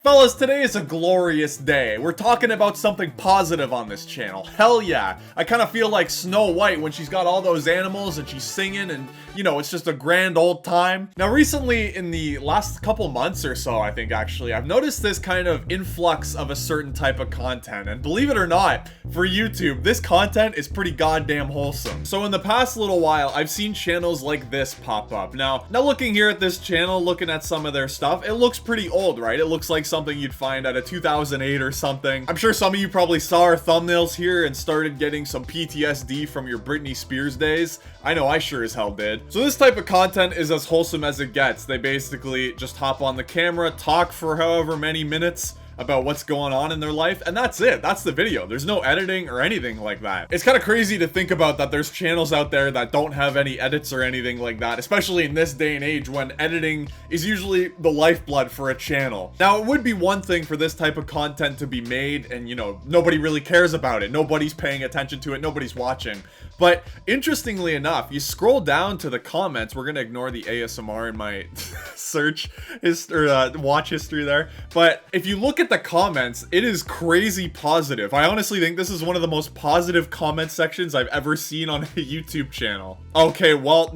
Fellas, today is a glorious day. We're talking about something positive on this channel. Hell yeah. I kind of feel like Snow White when she's got all those animals and she's singing and, you know, it's just a grand old time. Now, recently, in the last couple months or so, I think actually, I've noticed this kind of influx of a certain type of content. And believe it or not, for YouTube, this content is pretty goddamn wholesome. So in the past little while, I've seen channels like this pop up. Now looking here at this channel, looking at some of their stuff, it looks pretty old, right? It looks like something you'd find at a 2008 or something. I'm sure some of you probably saw our thumbnails here and started getting some PTSD from your Britney Spears days. I know I sure as hell did. So this type of content is as wholesome as it gets. They basically just hop on the camera, talk for however many minutes about what's going on in their life, and that's it. That's the video. There's no editing or anything like that. It's kind of crazy to think about that there's channels out there that don't have any edits or anything like that, especially in this day and age when editing is usually the lifeblood for a channel. Now, it would be one thing for this type of content to be made and, you know, nobody really cares about it. Nobody's paying attention to it. Nobody's watching. But interestingly enough, you scroll down to the comments. We're gonna ignore the ASMR in my search history, watch history there. But if you look at the comments, it is crazy positive. I honestly think this is one of the most positive comment sections I've ever seen on a YouTube channel. Okay, well,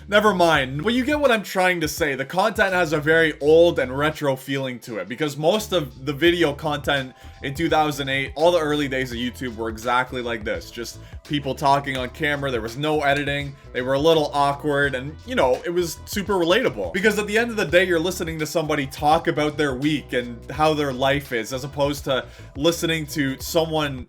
never mind. But you get what I'm trying to say. The content has a very old and retro feeling to it because most of the video content in 2008, all the early days of YouTube were exactly like this. Just people talking on camera. There was no editing. They were a little awkward and, you know, it was super relatable. Because at the end of the day, you're listening to somebody talk about their week and how their life is as opposed to listening to someone...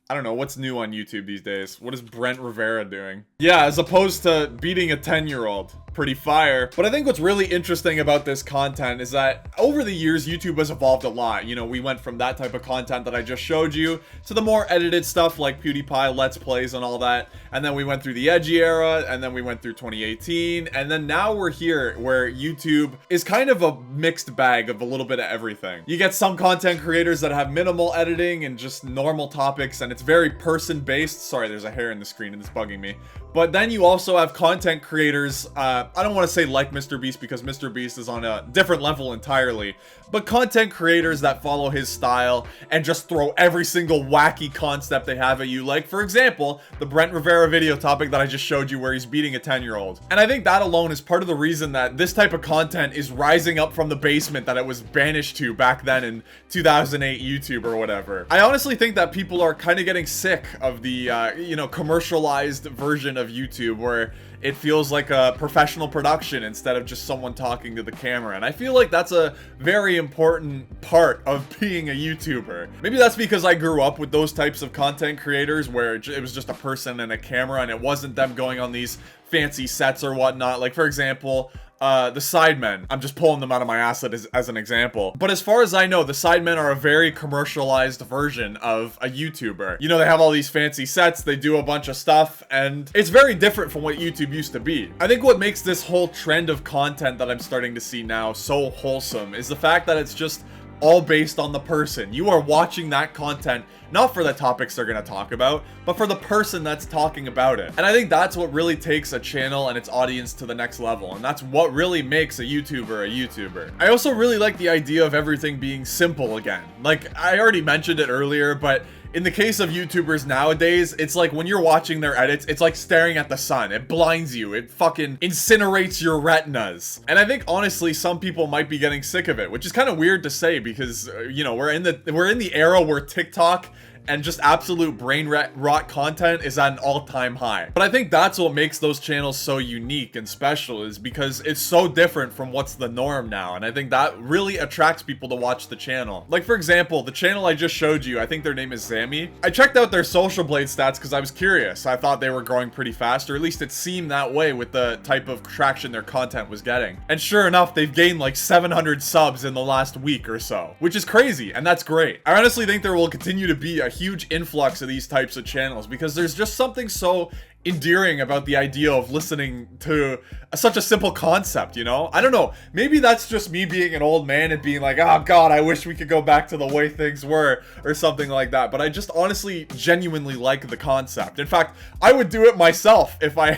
I don't know, what's new on YouTube these days? What is Brent Rivera doing? Yeah, as opposed to beating a 10-year-old. Pretty fire. But I think what's really interesting about this content is that over the years, YouTube has evolved a lot. You know, we went from that type of content that I just showed you to the more edited stuff like PewDiePie, Let's Plays, and all that. And then we went through the edgy era, and then we went through 2018. And then now we're here where YouTube is kind of a mixed bag of a little bit of everything. You get some content creators that have minimal editing and just normal topics, and it's very person-based. Sorry, there's a hair in the screen and it's bugging me. But then you also have content creators, I don't want to say like Mr. Beast because Mr. Beast is on a different level entirely, but content creators that follow his style and just throw every single wacky concept they have at you. Like, for example, the Brent Rivera video topic that I just showed you where he's beating a 10-year-old. And I think that alone is part of the reason that this type of content is rising up from the basement that it was banished to back then in 2008 YouTube or whatever. I honestly think that people are kind of getting sick of the, you know, commercialized version of YouTube where it feels like a professional production instead of just someone talking to the camera. And I feel like that's a very important part of being a YouTuber. Maybe that's because I grew up with those types of content creators where it was just a person and a camera and it wasn't them going on these fancy sets or whatnot. Like, for example, the Sidemen. I'm just pulling them out of my ass as an example. But as far as I know, the Sidemen are a very commercialized version of a YouTuber. You know, they have all these fancy sets, they do a bunch of stuff, and it's very different from what YouTube used to be. I think what makes this whole trend of content that I'm starting to see now so wholesome is the fact that it's just all based on the person. You are watching that content not for the topics they're gonna talk about, but for the person that's talking about it. And I think that's what really takes a channel and its audience to the next level, and that's what really makes a YouTuber a YouTuber. I also really like the idea of everything being simple again. Like, I already mentioned it earlier, but in the case of YouTubers nowadays, it's like when you're watching their edits, it's like staring at the sun. It blinds you. It fucking incinerates your retinas. And I think honestly, some people might be getting sick of it, which is kind of weird to say because, you know, we're in the era where TikTok and just absolute brain rot content is at an all-time high. But I think that's what makes those channels so unique and special is because it's so different from what's the norm now. And I think that really attracts people to watch the channel. Like, for example, the channel I just showed you, I think their name is Zammy. I checked out their Social Blade stats because I was curious. I thought they were growing pretty fast, or at least it seemed that way with the type of traction their content was getting. And sure enough, they've gained like 700 subs in the last week or so, which is crazy, and that's great. I honestly think there will continue to be a huge influx of these types of channels because there's just something so endearing about the idea of listening to such a simple concept, you know? I don't know. Maybe that's just me being an old man and being like, oh god, I wish we could go back to the way things were, or something like that. But I just honestly, genuinely like the concept. In fact, I would do it myself if I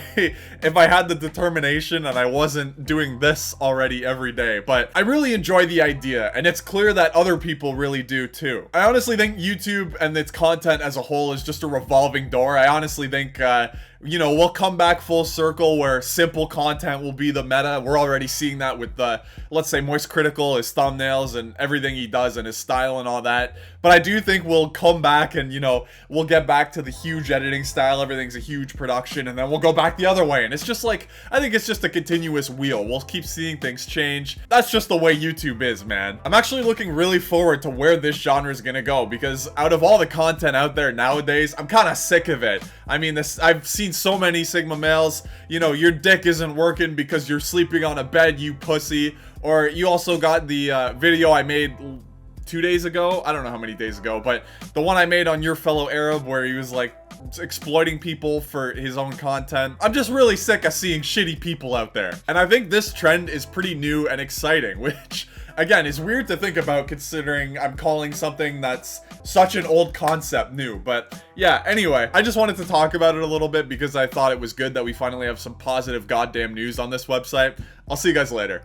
had the determination and I wasn't doing this already every day. But I really enjoy the idea, and it's clear that other people really do too. I honestly think YouTube and its content as a whole is just a revolving door. I honestly think, you know, we'll come back full circle where simple content will be the meta. We're already seeing that with the, let's say, Moist Critical, his thumbnails and everything he does and his style and all that. But I do think we'll come back and, you know, we'll get back to the huge editing style. Everything's a huge production, and then we'll go back the other way. And it's just like, I think it's just a continuous wheel. We'll keep seeing things change. That's just the way YouTube is, man. I'm actually looking really forward to where this genre is gonna go, because out of all the content out there nowadays, I'm kind of sick of it. I mean, I've seen so many Sigma males, you know, your dick isn't working because you're sleeping on a bed, you pussy. Or you also got the video I made 2 days ago, I don't know how many days ago, but the one I made on Your Fellow Arab where he was like exploiting people for his own content. I'm just really sick of seeing shitty people out there. And I think this trend is pretty new and exciting, which again is weird to think about considering I'm calling something that's such an old concept new. But yeah, anyway, I just wanted to talk about it a little bit because I thought it was good that we finally have some positive goddamn news on this website. I'll see you guys later.